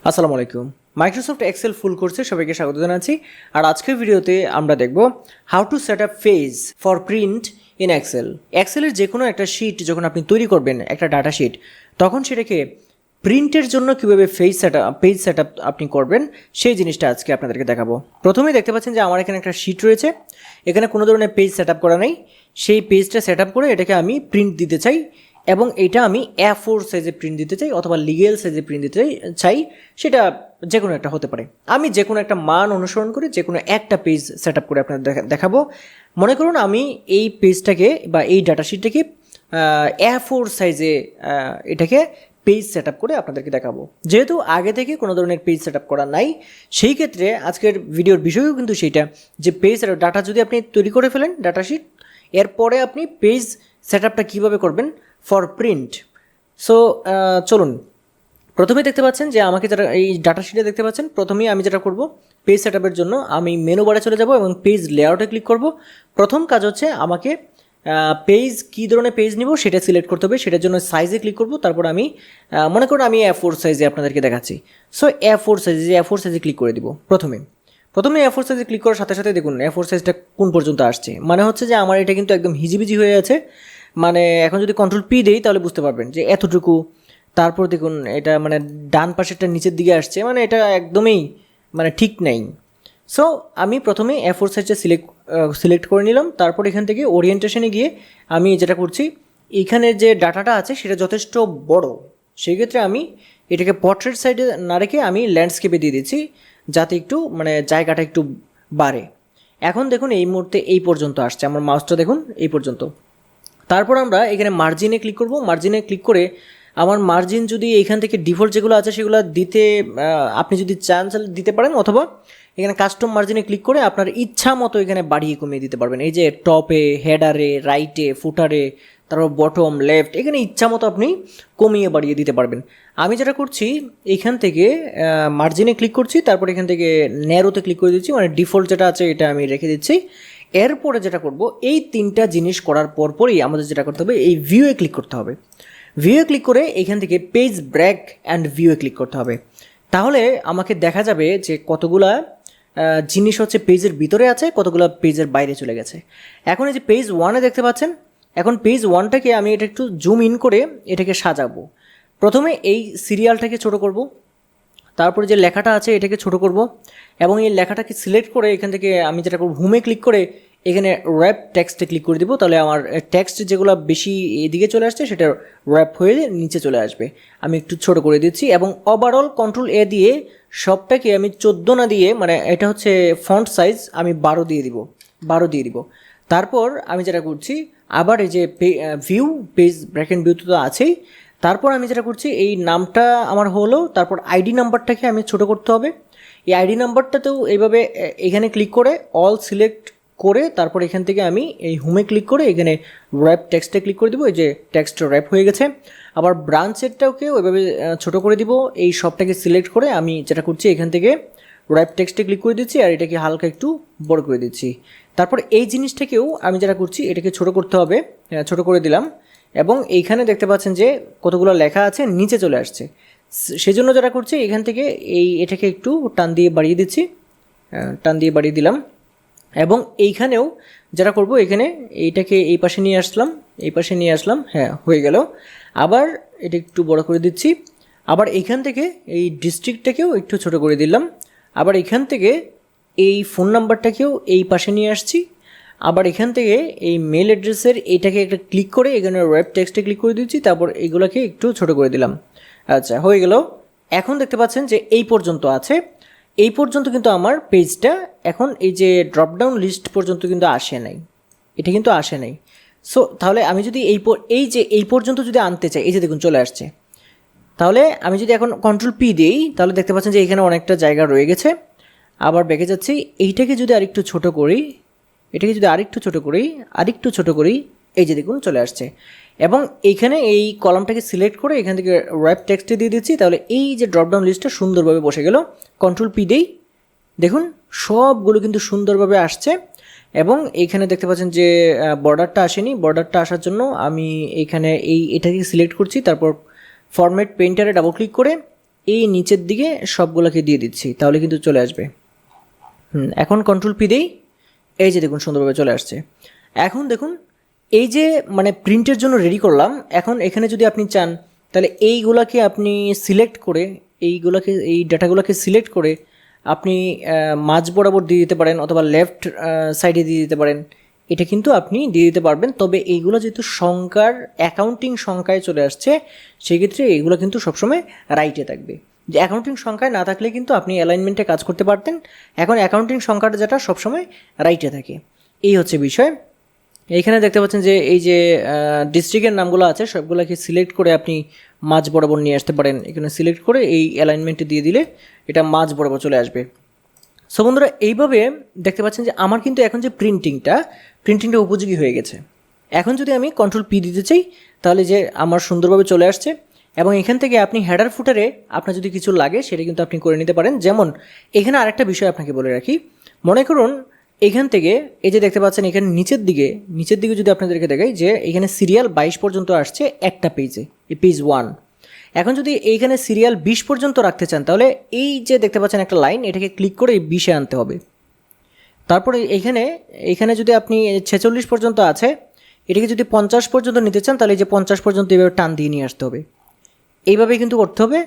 আসসালামু আলাইকুম। Microsoft Excel ফুল কোর্সে সবাইকে স্বাগত জানাচ্ছি। আর আজকের ভিডিওতে আমরা দেখব how to set up page for print in Excel. এক্সেলের যে কোনো একটা শিট যখন আপনি তৈরি করবেন, একটা ডাটা শিট, তখন সেটাকে প্রিন্টের জন্য কীভাবে পেজ সেট আপ আপনি করবেন সেই জিনিসটা আজকে আপনাদেরকে দেখাবো। প্রথমেই দেখতে পাচ্ছেন যে আমার এখানে একটা শিট রয়েছে, এখানে কোনো ধরনের পেজ সেট আপ করা নেই। সেই পেজটা সেট আপ করে এটাকে আমি প্রিন্ট দিতে চাই এবং এটা আমি A4 সাইজে প্রিন্ট দিতে চাই অথবা লিগেল সাইজে প্রিন্ট দিতে চাই, সেটা যে কোনো একটা হতে পারে। আমি যে কোনো একটা মান অনুসরণ করে যে কোনো একটা পেজ সেট আপ করে আপনাদের দেখাবো। মনে করুন আমি এই পেজটাকে বা এই ডাটা শিটটাকে A4 সাইজে এটাকে পেজ সেট আপ করে আপনাদেরকে দেখাবো। যেহেতু আগে থেকে কোনো ধরনের পেজ সেট আপ করা নাই, সেই ক্ষেত্রে আজকের ভিডিওর বিষয়ও কিন্তু সেইটা যে পেজ ডাটা যদি আপনি তৈরি করে ফেলেন ডাটা শিট, এরপরে আপনি পেজ সেট আপটা কীভাবে করবেন ফর প্রিন্ট। সো চলুন, প্রথমে দেখতে পাচ্ছেন যে আমাকে যারা এই ডাটা শিটে দেখতে পাচ্ছেন, প্রথমেই আমি যেটা করব পেজ সেট আপের জন্য আমি মেনু বারে চলে যাব এবং পেজ লেআউটে ক্লিক করব। প্রথম কাজ হচ্ছে আমাকে পেজ কী ধরনের পেজ নিব সেটা সিলেক্ট করতে হবে। সেটার জন্য সাইজে ক্লিক করব। তারপর আমি মনে করুন আমি A4 সাইজে আপনাদেরকে দেখাচ্ছি। সো A4 সাইজে ক্লিক করে দিব। প্রথমে A4 সাইজে ক্লিক করার সাথে সাথে দেখুন A4 সাইজটা কোন পর্যন্ত আসছে, মানে হচ্ছে যে আমার এটা কিন্তু একদম হিজিবিজি হয়ে আছে। মানে এখন যদি Ctrl+P দেই তাহলে বুঝতে পারবেন যে এতটুকু। তারপর দেখুন এটা মানে ডান পাশেরটা নিচের দিকে আসছে, মানে এটা একদমই মানে ঠিক নেই। সো আমি প্রথমে A4 সাইজটা সিলেক্ট করে নিলাম। তারপর এখান থেকে ওরিয়েন্টেশনে গিয়ে আমি যেটা করছি, এইখানে যে ডাটাটা আছে সেটা যথেষ্ট বড়, সেই ক্ষেত্রে আমি এটাকে পোর্ট্রেট সাইডে না রেখে আমি ল্যান্ডস্কেপে দিয়ে দিচ্ছি, যাতে একটু মানে জায়গাটা একটু বাড়ে। এখন দেখুন এই মুহূর্তে এই পর্যন্ত আসছে, আমার মাউসটা দেখুন এই পর্যন্ত। তারপর আমরা এখানে মার্জিনে ক্লিক করব। মার্জিনে ক্লিক করে আমার মার্জিন যদি এইখান থেকে ডিফল্ট যেগুলো আছে সেগুলো দিতে আপনি যদি চান তাহলে দিতে পারেন, অথবা এখানে কাস্টম মার্জিনে ক্লিক করে আপনার ইচ্ছা মতো এখানে বাড়িয়ে কমিয়ে দিতে পারবেন। এই যে টপে, হেডারে, রাইটে, ফুটারে, তারপর বটম, লেফট, এখানে ইচ্ছা মতো আপনি কমিয়ে বাড়িয়ে দিতে পারবেন। আমি যেটা করছি এইখান থেকে মার্জিনে ক্লিক করছি, তারপর এখান থেকে ন্যারোতে ক্লিক করে দিচ্ছি, মানে ডিফল্ট যেটা আছে এটা আমি রেখে দিচ্ছি। এরপরে যেটা করব, এই তিনটা জিনিস করার পরই আমাদের যেটা করতে হবে, এই ভিউয়ে ক্লিক করতে হবে। ভিউয়ে ক্লিক করে এখান থেকে পেজ ব্রেক অ্যান্ড ভিউয়ে ক্লিক করতে হবে। তাহলে আমাকে দেখা যাবে যে কতগুলা জিনিস হচ্ছে পেজের ভিতরে আছে, কতগুলো পেজের বাইরে চলে গেছে। এখন এই যে পেজ 1-এ দেখতে পাচ্ছেন, এখন পেজ 1টাকে আমি এটা একটু জুম ইন করে এটাকে সাজাবো। প্রথমে এই সিরিয়ালটাকে ছোট করব, তারপরে যে লেখাটা আছে এটাকে ছোট করব এবং এই লেখাটাকে সিলেক্ট করে এখান থেকে আমি যেটা করব, হোমে ক্লিক করে এখানে র্যাপ টেক্সটে ক্লিক করে দিব। তাহলে আমার টেক্সট যেগুলো বেশি এদিকে চলে আসছে সেটা র্যাপ হয়ে নিচে চলে আসবে। আমি একটু ছোট করে দিচ্ছি এবং ওভারঅল Ctrl+A দিয়ে সবটাকে আমি 14 না দিয়ে, মানে এটা হচ্ছে ফন্ট সাইজ, আমি 12 দিয়ে দিব। তারপর আমি যেটা করছি, আবার এই যে পেজ ব্রেক অ্যান্ড ভিউ তো আছেই। তারপর আমি যেটা করছি, এই নামটা আমার হলো, তারপর আইডি নাম্বারটাকে আমি ছোট করতে হবে। এই আইডি নাম্বারটাতেও এইভাবে এখানে ক্লিক করে অল সিলেক্ট করে তারপর এখান থেকে আমি এই হোমে ক্লিক করে এখানে র্যাপ টেক্সটে ক্লিক করে দিব। এই যে টেক্সট র্যাপ হয়ে গেছে। আবার ব্রাঞ্চেরটাকেও এভাবে ছোট করে দিব। এই সবটাকে সিলেক্ট করে আমি যেটা করছি, এখান থেকে র্যাপ টেক্সটে ক্লিক করে দিচ্ছি আর এটাকে হালকা একটু বড় করে দিচ্ছি। তারপর এই জিনিসটাকেও আমি যেটা করছি, এটাকে ছোট করতে হবে, ছোট করে দিলাম এবং এইখানে দেখতে পাচ্ছেন যে কতগুলো লেখা আছে নিচে চলে আসছে। সেজন্য যেটা করছি, এখান থেকে এটাকে একটু টান দিয়ে বাড়িয়ে দিচ্ছি, টান দিয়ে বাড়িয়ে দিলাম। এবং এইখানেও যেটা করব, এখানে এইটাকে এই পাশে নিয়ে আসলাম, হ্যাঁ হয়ে গেল। আবার এটা একটু বড় করে দিচ্ছি। আবার এইখান থেকে এই ডিস্ট্রিক্টটাকেও একটু ছোট করে দিলাম। আবার এখান থেকে এই ফোন নাম্বারটাকেও এই পাশে নিয়ে আসছি। আবার এখান থেকে এই মেল অ্যাড্রেসের এইটাকে একটা ক্লিক করে এখানে ওয়েব টেক্সটে ক্লিক করে দিচ্ছি। তারপর এইগুলোকে একটু ছোট করে দিলাম। আচ্ছা, হয়ে গেল। এখন দেখতে পাচ্ছেন যে এই পর্যন্ত আছে। এই পর্যন্ত কিন্তু আমার পেজটা এখন এই যে ড্রপডাউন লিস্ট পর্যন্ত কিন্তু আসে নাই, এটা কিন্তু আসে নাই। সো তাহলে আমি যদি এই পর্যন্ত যদি আনতে চাই, এই যে দেখুন চলে আসছে, তাহলে আমি যদি এখন Ctrl+P দিই তাহলে দেখতে পাচ্ছেন যে এখানে অনেকটা জায়গা রয়ে গেছে। আবার ব্যাকে যাচ্ছি, এইটাকে যদি আরেকটু ছোট করি, আরেকটু ছোট করি, এই যে দেখুন চলে আসছে। এবং এইখানে এই কলামটাকে সিলেক্ট করে এখান থেকে র্যাপ টেক্সটে দিয়ে দিচ্ছি। তাহলে এই যে ড্রপডাউন লিস্টটা সুন্দরভাবে বসে গেল। Ctrl+P দেই, দেখুন সবগুলো কিন্তু সুন্দরভাবে আসছে। এবং এইখানে দেখতে পাচ্ছেন যে বর্ডারটা আসেনি। বর্ডারটা আসার জন্য আমি এইখানে এটাকে সিলেক্ট করছি, তারপর ফরম্যাট পেইন্টারে ডাবল ক্লিক করে এই নিচের দিকে সবগুলোকে দিয়ে দিচ্ছি, তাহলে কিন্তু চলে আসবে। এখন কন্ট্রোল পি দেই, এই যে দেখুন সুন্দরভাবে চলে আসছে। এখন দেখুন এই যে মানে প্রিন্টের জন্য রেডি করলাম, এখন এখানে যদি আপনি চান তাহলে এইগুলাকে আপনি সিলেক্ট করে এই ডাটাগুলোকে সিলেক্ট করে আপনি মাঝ বরাবর দিয়ে দিতে পারেন অথবা লেফট সাইডে দিয়ে দিতে পারেন, এটা কিন্তু আপনি দিয়ে দিতে পারবেন। তবে এইগুলো যেহেতু সংখ্যার অ্যাকাউন্টিং সংখ্যায় চলে আসছে, সেক্ষেত্রে এইগুলো কিন্তু সবসময় রাইটে থাকবে। যে অ্যাকাউন্টিং সংখ্যায় না থাকলে কিন্তু আপনি অ্যালাইনমেন্টে কাজ করতে পারতেন, এখন অ্যাকাউন্টিং সংখ্যাটা যেটা সবসময় রাইটে থাকে, এই হচ্ছে বিষয়। এইখানে দেখতে পাচ্ছেন যে এই যে ডিস্ট্রিক্টের নামগুলো আছে সবগুলোকে সিলেক্ট করে আপনি মাঝ বরাবর নিয়ে আসতে পারেন। এখানে সিলেক্ট করে এই অ্যালাইনমেন্টে দিয়ে দিলে এটা মাঝ বরাবর চলে আসবে। সো বন্ধুরা, এইভাবে দেখতে পাচ্ছেন যে আমার কিন্তু এখন যে প্রিন্টিংটা উপযোগী হয়ে গেছে। এখন যদি আমি কন্ট্রোল পি দিতে চাই তাহলে যে আমার সুন্দরভাবে চলে আসছে। এবং এখান থেকে আপনি হেডার ফুটারে আপনার যদি কিছু লাগে সেটা কিন্তু আপনি করে নিতে পারেন। যেমন এখানে আরেকটা বিষয় আপনাকে বলে রাখি, মনে করুন এখান থেকে এই যে দেখতে পাচ্ছেন এখানে নিচের দিকে যদি আপনাদেরকে দেখাই যে এখানে সিরিয়াল 22 পর্যন্ত আসছে একটা পেজে, এই পেজ 1। এখন যদি এইখানে সিরিয়াল 20 পর্যন্ত রাখতে চান তাহলে এই যে দেখতে পাচ্ছেন একটা লাইন, এটাকে ক্লিক করে এই 20-এ আনতে হবে। তারপরে এইখানে যদি আপনি 46 পর্যন্ত আছে, এটাকে যদি 50 পর্যন্ত নিতে চান তাহলে এই যে 50 পর্যন্ত এইভাবে টান দিয়ে নিয়ে আসতে হবে। এইভাবে কিন্তু করতে হবে।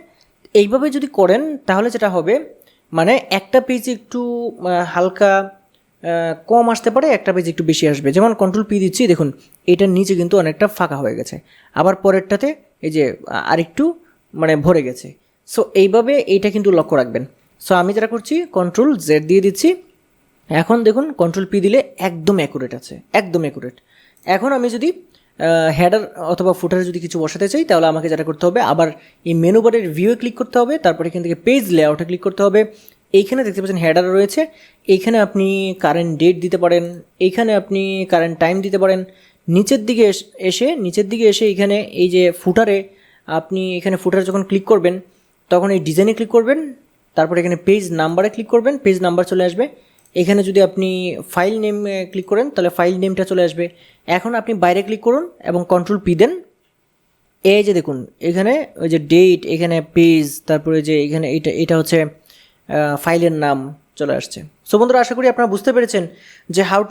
এইভাবে যদি করেন তাহলে যেটা হবে মানে একটা পেজ একটু হালকা কম আসতে পারে, একটা পেজ একটু বেশি আসবে। যেমন কন্ট্রোল পি দিচ্ছি, দেখুন এটার নিচে কিন্তু অনেকটা ফাঁকা হয়ে গেছে, আবার পরেরটাতে এই যে আরেকটু মানে ভরে গেছে। সো এইভাবে এইটা কিন্তু লক্ষ্য রাখবেন। সো আমি যেটা করছি কন্ট্রোল জেড দিয়ে দিচ্ছি। এখন দেখুন কন্ট্রোল পি দিলে একদম অ্যাকুরেট আছে, একদম অ্যাকুরেট। এখন আমি যদি হেডার অথবা ফুটারে যদি কিছু বসাতে চাই তাহলে আমাকে যেটা করতে হবে আবার এই মেনু বারের ভিউয়ে ক্লিক করতে হবে, তারপরে এখান থেকে পেজ লেআউটে ক্লিক করতে হবে। এইখানে দেখতে পাচ্ছেন হেডার রয়েছে, এইখানে আপনি কারেন্ট ডেট দিতে পারেন, এইখানে আপনি কারেন্ট টাইম দিতে পারেন। নিচের দিকে এসে এখানে এই যে ফুটারে আপনি এখানে ফুটারে যখন ক্লিক করবেন তখন এই ডিজাইনে ক্লিক করবেন, তারপরে এখানে পেজ নাম্বারে ক্লিক করবেন, পেজ নাম্বার চলে আসবে। এখানে যদি আপনি ফাইল নেম ক্লিক করেন তাহলে ফাইল নেমটা চলে আসবে। এখন আপনি বাইরে ক্লিক করুন এবং কন্ট্রোল পি দেন। এই যে দেখুন এখানে ওই যে ডেট, এখানে পেজ, তারপরে যে এখানে এটা হচ্ছে ফাইলের নাম চলে আসছে। সো বন্ধুরা, আশা করি আপনারা বুঝতে পেরেছেন যে how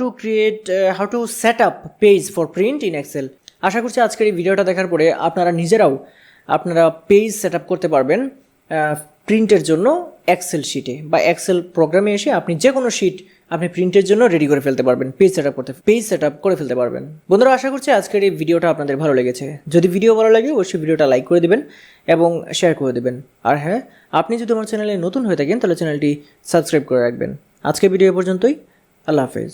to set up page for print in Excel. আশা করছি আজকের এই ভিডিওটা দেখার পরে আপনারা নিজেরাও পেজ সেট আপ করতে পারবেন প্রিন্টের জন্য এক্সেল শিটে বা এক্সেল প্রোগ্রামে এসে আপনি যে কোনো শিট আপনি প্রিন্টের জন্য রেডি করে ফেলতে পারবেন, পেজ সেট আপ করে ফেলতে পারবেন। বন্ধুরা, আশা করছি আজকের এই ভিডিওটা আপনাদের ভালো লেগেছে। যদি ভিডিও ভালো লাগে অবশ্যই ভিডিওটা লাইক করে দেবেন এবং শেয়ার করে দেবেন। আর হ্যাঁ, আপনি যদি আমার চ্যানেলে নতুন হয়ে থাকেন তাহলে চ্যানেলটি সাবস্ক্রাইব করে রাখবেন। আজকের ভিডিও পর্যন্তই, আল্লাহ হাফেজ।